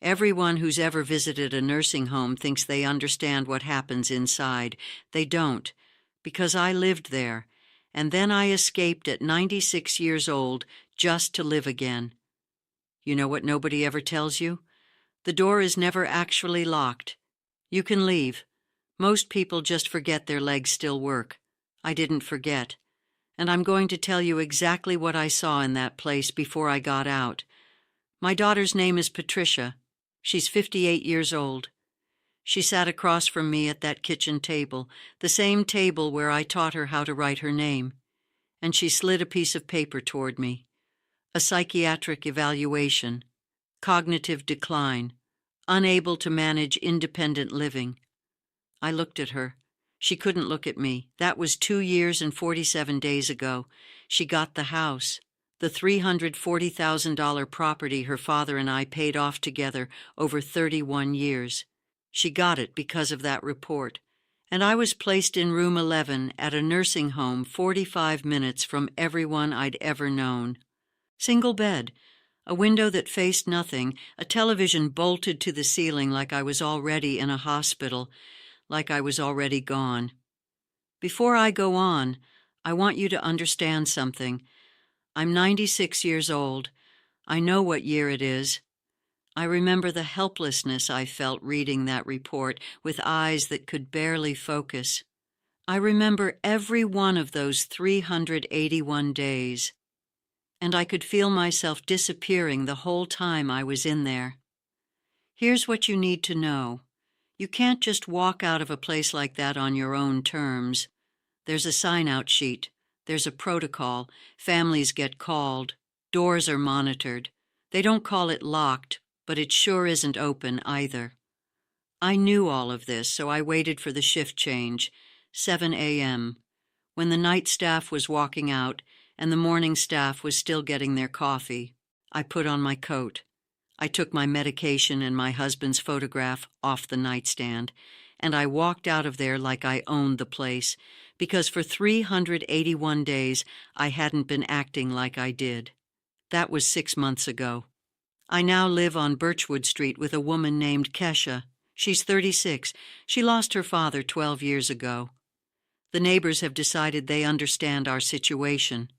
Everyone who's ever visited a nursing home thinks they understand what happens inside. They don't, because I lived there, and then I escaped at 96 years old just to live again. You know what nobody ever tells you? The door is never actually locked. You can leave. Most people just forget their legs still work. I didn't forget. And I'm going to tell you exactly what I saw in that place before I got out. My daughter's name is Patricia. She's 58 years old. She sat across from me at that kitchen table, the same table where I taught her how to write her name. And she slid a piece of paper toward me. A psychiatric evaluation. Cognitive decline. Unable to manage independent living. I looked at her. She couldn't look at me. That was 2 years and 47 days ago. She got the house, the $340,000 property her father and I paid off together over 31 years. She got it because of that report. And I was placed in room 11 at a nursing home 45 minutes from everyone I'd ever known. Single bed, a window that faced nothing, a television bolted to the ceiling like I was already in a hospital, like I was already gone. Before I go on, I want you to understand something. I'm 96 years old. I know what year it is. I remember the helplessness I felt reading that report with eyes that could barely focus. I remember every one of those 381 days. And I could feel myself disappearing the whole time I was in there. Here's what you need to know. You can't just walk out of a place like that on your own terms. There's a sign-out sheet. There's a protocol. Families get called. Doors are monitored. They don't call it locked, but it sure isn't open either. I knew all of this, so I waited for the shift change, 7 a.m., when the night staff was walking out and the morning staff was still getting their coffee. I put on my coat. I took my medication and my husband's photograph off the nightstand, and I walked out of there like I owned the place, because for 381 days I hadn't been acting like I did. That was 6 months ago. I now live on Birchwood Street with a woman named Kesha. She's 36. She lost her father 12 years ago. The neighbors have decided they understand our situation.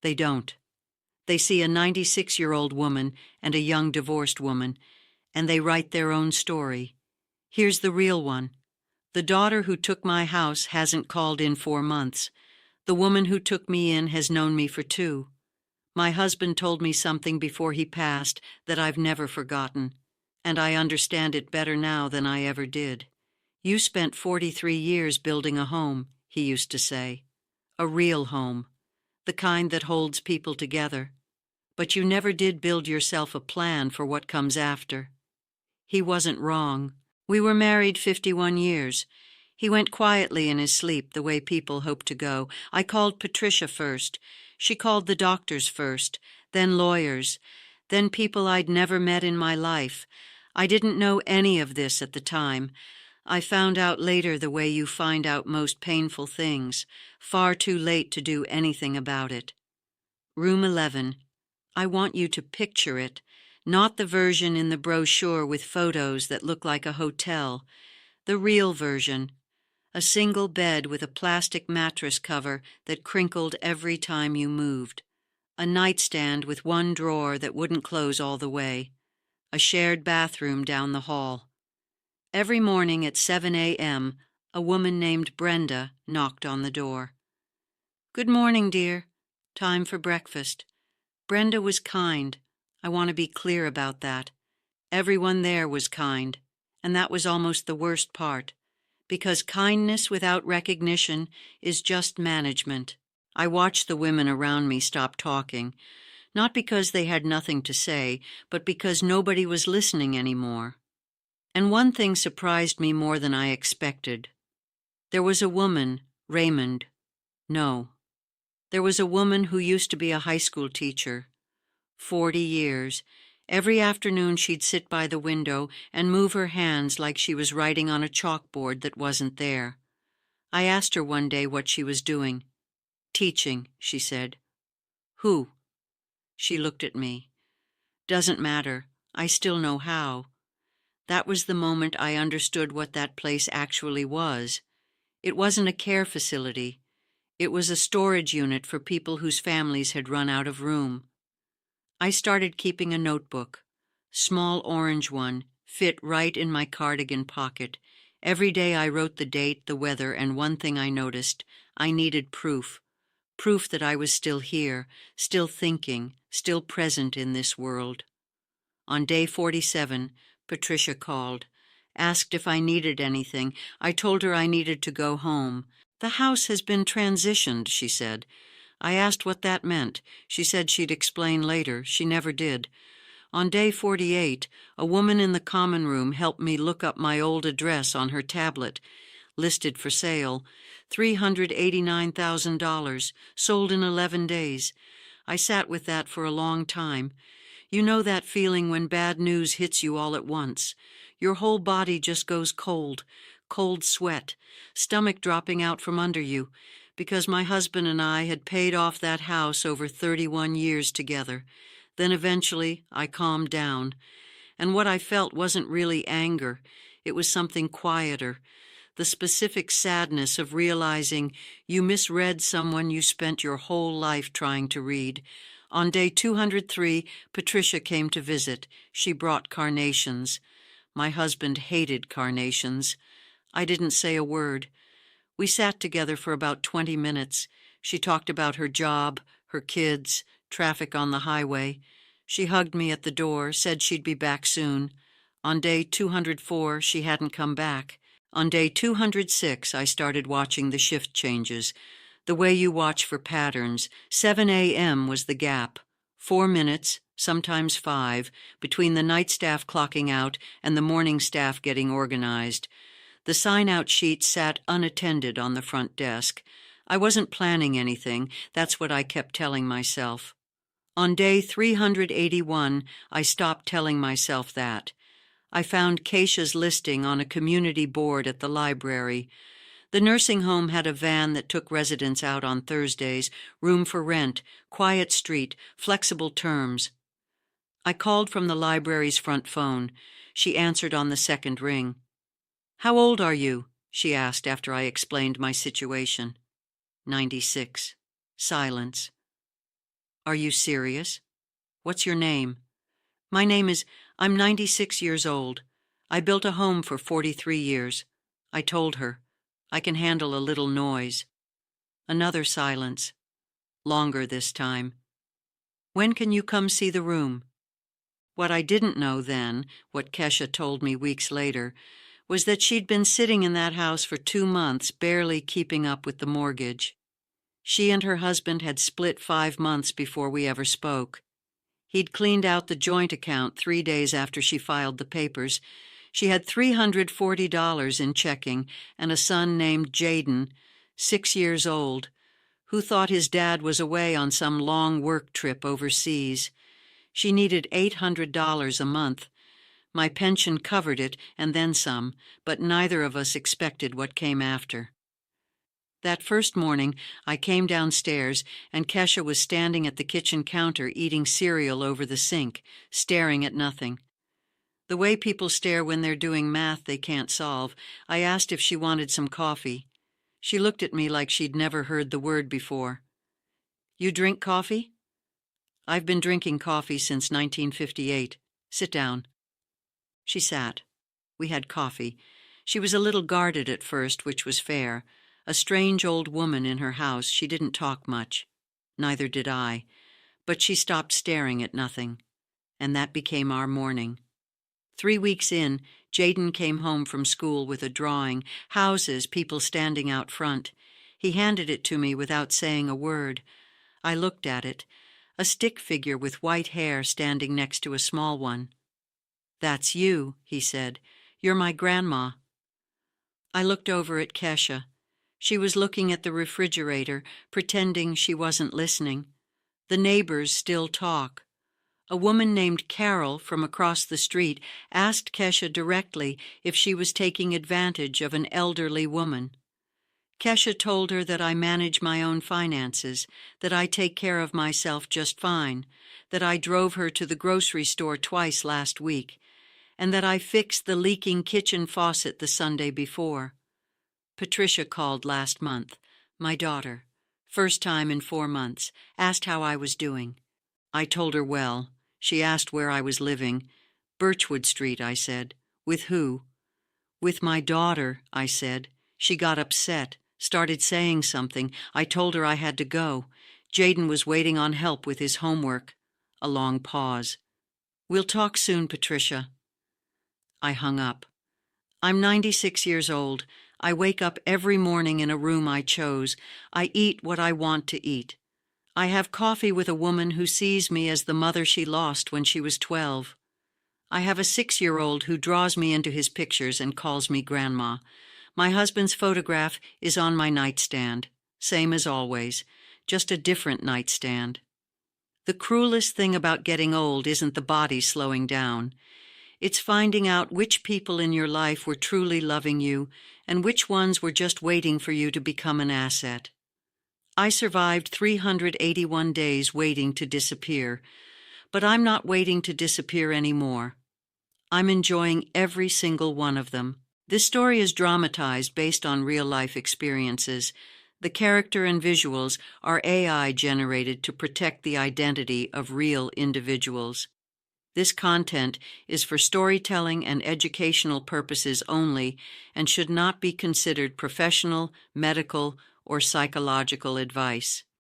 They don't. They see a 96-year-old woman and a young divorced woman, and they write their own story. Here's the real one. The daughter who took my house hasn't called in 4 months. The woman who took me in has known me for 2. My husband told me something before he passed that I've never forgotten, and I understand it better now than I ever did. You spent 43 years building a home, he used to say. A real home, the kind that holds people together. But you never did build yourself a plan for what comes after. He wasn't wrong. We were married 51 years. He went quietly in his sleep, the way people hope to go. I called Patricia first. She called the doctors first, then lawyers, then people I'd never met in my life. I didn't know any of this at the time. I found out later the way you find out most painful things, far too late to do anything about it. Room 11. I want you to picture it, not the version in the brochure with photos that look like a hotel, the real version, a single bed with a plastic mattress cover that crinkled every time you moved, a nightstand with one drawer that wouldn't close all the way, a shared bathroom down the hall. Every morning at 7 a.m., a woman named Brenda knocked on the door. "Good morning, dear. Time for breakfast." Brenda was kind. I want to be clear about that. Everyone there was kind, and that was almost the worst part, because kindness without recognition is just management. I watched the women around me stop talking, not because they had nothing to say, but because nobody was listening anymore. And one thing surprised me more than I expected. There was a woman, Raymond. No. There was a woman who used to be a high school teacher. 40 years. Every afternoon she'd sit by the window and move her hands like she was writing on a chalkboard that wasn't there. I asked her one day what she was doing. "Teaching," she said. "Who?" She looked at me. "Doesn't matter. I still know how. That was the moment I understood what that place actually was. It wasn't a care facility. It was a storage unit for people whose families had run out of room. I started keeping a notebook, small orange one, fit right in my cardigan pocket. Every day I wrote the date, the weather, and one thing I noticed: I needed proof. Proof that I was still here, still thinking, still present in this world. On day 47, Patricia called, asked if I needed anything. I told her I needed to go home. "The house has been transitioned," she said. I asked what that meant. She said she'd explain later. She never did. On day 48, a woman in the common room helped me look up my old address on her tablet. Listed for sale, $389,000, sold in 11 days. I sat with that for a long time. You know that feeling when bad news hits you all at once. Your whole body just goes cold, cold sweat, stomach dropping out from under you, because my husband and I had paid off that house over 31 years together. Then eventually I calmed down, and what I felt wasn't really anger. It was something quieter, the specific sadness of realizing you misread someone you spent your whole life trying to read. On day 203, Patricia came to visit. She brought carnations. My husband hated carnations. I didn't say a word. We sat together for about 20 minutes. She talked about her job, her kids, traffic on the highway. She hugged me at the door, said she'd be back soon. On day 204, she hadn't come back. On day 206, I started watching the shift changes. The way you watch for patterns. 7 a.m. was the gap. 4 minutes, sometimes 5, between the night staff clocking out and the morning staff getting organized. The sign-out sheet sat unattended on the front desk. I wasn't planning anything. That's what I kept telling myself. On day 381, I stopped telling myself that. I found Keisha's listing on a community board at the library. The nursing home had a van that took residents out on Thursdays, room for rent, quiet street, flexible terms. I called from the library's front phone. She answered on the second ring. "How old are you?" she asked after I explained my situation. 96. Silence. "Are you serious? What's your name?" "My name is, I'm 96 years old. I built a home for 43 years. I told her, I can handle a little noise." Another silence. Longer this time. "When can you come see the room?" What I didn't know then, what Kesha told me weeks later, was that she'd been sitting in that house for 2 months, barely keeping up with the mortgage. She and her husband had split 5 months before we ever spoke. He'd cleaned out the joint account 3 days after she filed the papers. She had $340 in checking and a son named Jaden, 6 years old, who thought his dad was away on some long work trip overseas. She needed $800 a month. My pension covered it and then some, but neither of us expected what came after. That first morning, I came downstairs, and Kesha was standing at the kitchen counter eating cereal over the sink, staring at nothing. The way people stare when they're doing math they can't solve, I asked if she wanted some coffee. She looked at me like she'd never heard the word before. "You drink coffee?" "I've been drinking coffee since 1958. Sit down." She sat. We had coffee. She was a little guarded at first, which was fair. A strange old woman in her house, she didn't talk much. Neither did I. But she stopped staring at nothing. And that became our morning. 3 weeks in, Jaden came home from school with a drawing, houses, people standing out front. He handed it to me without saying a word. I looked at it. A stick figure with white hair standing next to a small one. "That's you," he said. "You're my grandma." I looked over at Kesha. She was looking at the refrigerator, pretending she wasn't listening. The neighbors still talk. A woman named Carol from across the street asked Kesha directly if she was taking advantage of an elderly woman. Kesha told her that I manage my own finances, that I take care of myself just fine, that I drove her to the grocery store twice last week, and that I fixed the leaking kitchen faucet the Sunday before. Patricia called last month, my daughter, first time in 4 months, asked how I was doing. I told her well. She asked where I was living. Birchwood Street, I said. With who? With my daughter, I said. She got upset, started saying something. I told her I had to go. Jaden was waiting on help with his homework. A long pause. We'll talk soon, Patricia. I hung up. I'm 96 years old. I wake up every morning in a room I chose. I eat what I want to eat. I have coffee with a woman who sees me as the mother she lost when she was 12. I have a 6-year-old who draws me into his pictures and calls me Grandma. My husband's photograph is on my nightstand, same as always, just a different nightstand. The cruelest thing about getting old isn't the body slowing down. It's finding out which people in your life were truly loving you and which ones were just waiting for you to become an asset. I survived 381 days waiting to disappear, but I'm not waiting to disappear anymore. I'm enjoying every single one of them. This story is dramatized based on real-life experiences. The character and visuals are AI generated to protect the identity of real individuals. This content is for storytelling and educational purposes only and should not be considered professional, medical, or psychological advice.